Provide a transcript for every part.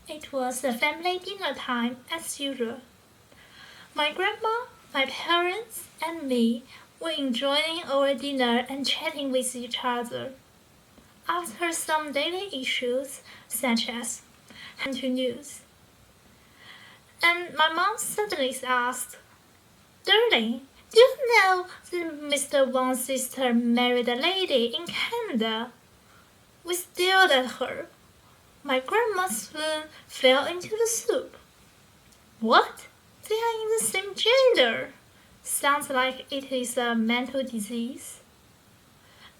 It was a family dinner time as usual. My grandma, my parents, and me were enjoying our dinner and chatting with each other. After some daily issues, such as to news, and my mom suddenly asked, "Darling, do you know that Mr. Wang's sister married a lady in Canada?" We stared at her. My grandma's spoon fell into the soup. What? They are in the same gender. Sounds like it is a mental disease.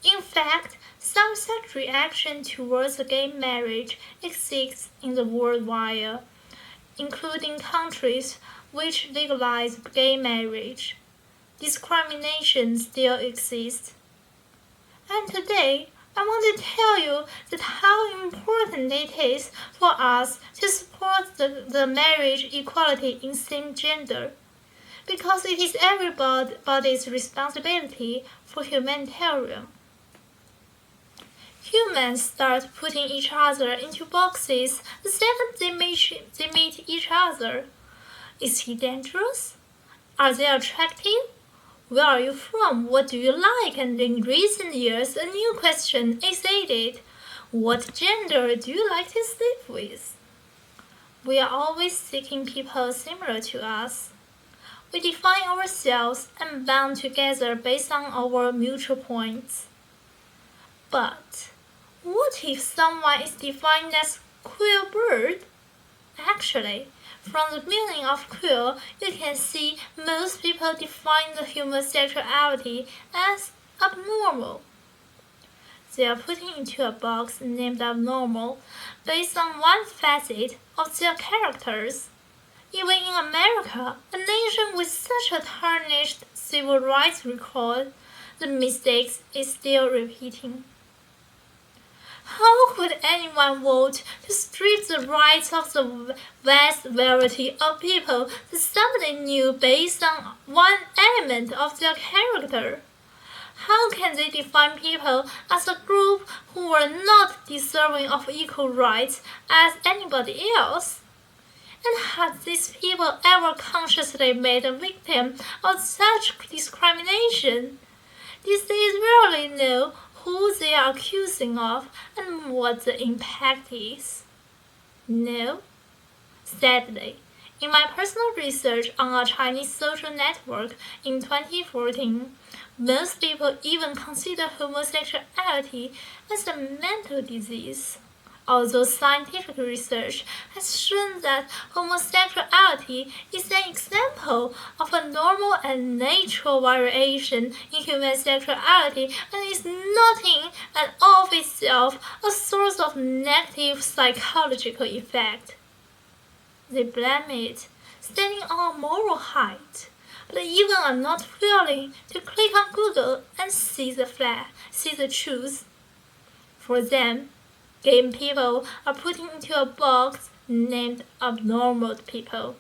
In fact, some such reaction towards gay marriage exists in the world wide, including countries which legalize gay marriage. Discrimination still exists. And today, I want to tell you that how important it is for us to support the marriage equality in same gender, because it is everybody's responsibility for humanitarian. Humans start putting each other into boxes the second they meet each other. Is he dangerous? Are they attractive? Where are you from? What do you like? And in recent years, a new question is added. What gender do you like to sleep with? We are always seeking people similar to us. We define ourselves and bond together based on our mutual points. But what if someone is defined as queer bird? Actually, from the meaning of queer, you can see most people define the homosexuality as abnormal. They are put into a box named abnormal based on one facet of their characters. Even in America, a nation with such a tarnished civil rights record, the mistakes is still repeating. How could anyone vote to strip the rights of the vast variety of people that somebody knew based on one element of their character? How can they define people as a group who were not deserving of equal rights as anybody else? And have these people ever consciously made a victim of such discrimination? These days rarely know who they are accusing of and what the impact is. No? Sadly, in my personal research on a Chinese social network in 2014, most people even consider homosexuality as a mental disease. Although scientific research has shown that homosexuality is an example of a normal and natural variation in human sexuality and is not in and of itself a source of negative psychological effect. They blame it, standing on a moral height, but even are not willing to click on Google and see the truth. For them, gay people are put into a box named abnormal people.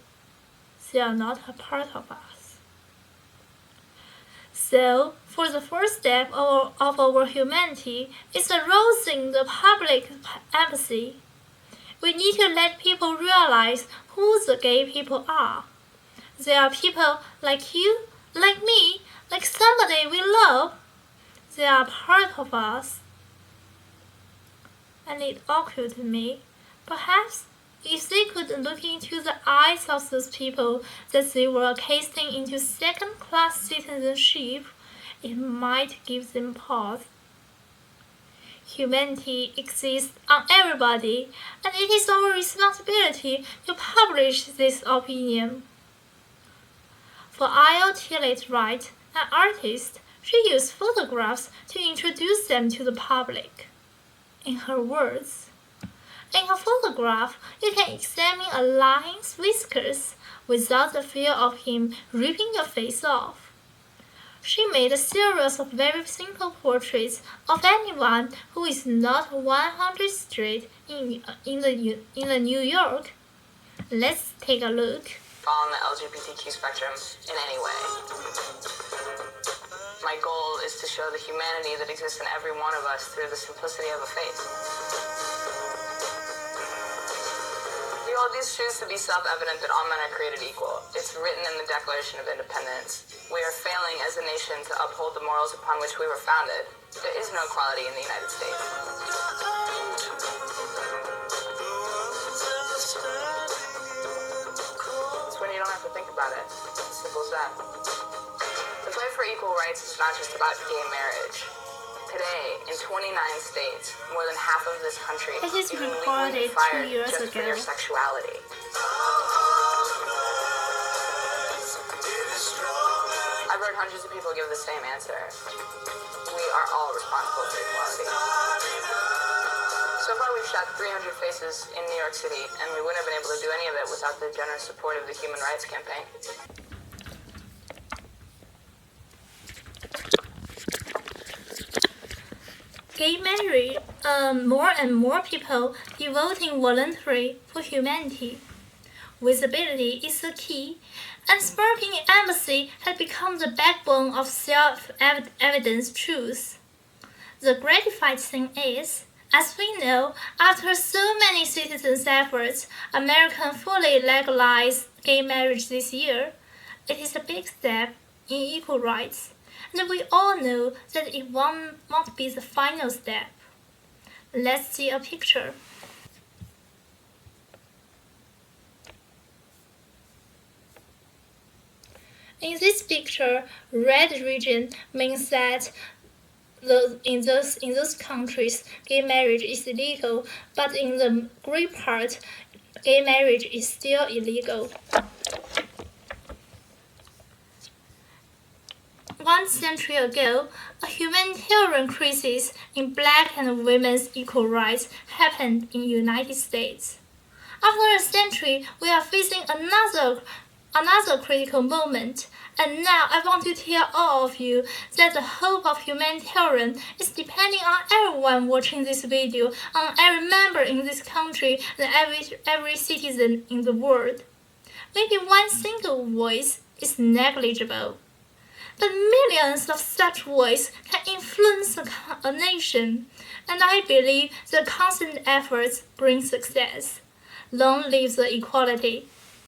They are not a part of us. So, for the first step of our humanity is arousing the public empathy. We need to let people realize who the gay people are. They are people like you, like me, like somebody we love. They are part of us. And it occurred to me, perhaps if they could look into the eyes of those people that they were casting into second-class citizenship, it might give them pause. Humanity exists on everybody, and it is our responsibility to publish this opinion. For Ayo Tillett Wright, an artist, she used photographs to introduce them to the public. In her words, in a photograph, you can examine a lion's whiskers without the fear of him ripping your face off. She made a series of very simple portraits of anyone who is not 100 straight in the New York. Let's take a look. On the LGBTQ spectrum in any way. My goal is to show the humanity that exists in every one of us through the simplicity of a face. of these truths to be self-evident that all men are created equal. It's written in the Declaration of Independence. We are failing as a nation to uphold the morals upon which we were founded. There is no equality in the United States. It's when you don't have to think about it. It's simple as that. The fight for equal rights is not just about gay marriage. Today, in 29 states, more than half of this country It is even recorded legally fired 2 years just for their ago. sexuality. I've heard hundreds of people give the same answer. We are all responsible for equality. So far, we've shot 300 faces in New York City, and we wouldn't have been able to do any of it without the generous support of the Human Rights Campaign. Gay marriage, more and more people devoting voluntarily for humanity. Visibility is the key, and sparking empathy has become the backbone of self-evident truth. The gratifying thing is, as we know, after so many citizens' efforts, America fully legalized gay marriage this year. It is a big step in equal rights, and we all know that it won't be the final step. Let's see a picture. In this picture, red region means that in those countries, gay marriage is illegal, but in the gray part, gay marriage is still illegal. 1 century ago, a humanitarian crisis in black and women's equal rights happened in the United States. After a century, we are facing another critical moment, and now I want to tell all of you that the hope of humanitarian is depending on everyone watching this video, on every member in this country, and every citizen in the world. Maybe one single voice is negligible, but millions of such voices can influence a nation, and I believe that constant efforts bring success. Long live the equality!